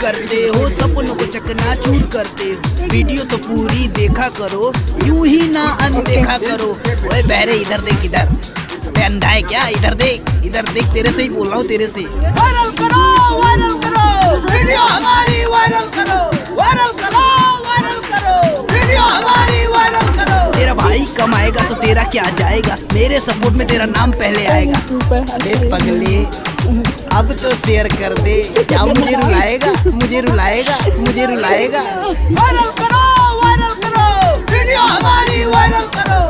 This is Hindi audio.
करते हो, सपनों को चकनाचूर करते हो। वीडियो तो पूरी देखा करो, यूं ही ना अनदेखा करो। ओए बहरे इधर देख, इधर अंधा है क्या? इधर देख, इधर देख, तेरे से ही बोल रहा हूँ, तेरे से। वायरल करो, वायरल करो, वीडियो हमारी वायरल करो, वायरल करो, वायरल करो, वीडियो हमारी वायरल करो। तेरा भाई कमाएगा तो तेरा क्या जाएगा, मेरे सपोर्ट में तेरा नाम पहले आएगा। ए पगले अब तो शेयर कर दे, क्या मुझे रुलाएगा, मुझे रुलाएगा, मुझे रुलाएगा। वायरल करो, वीडियो हमारी वायरल करो।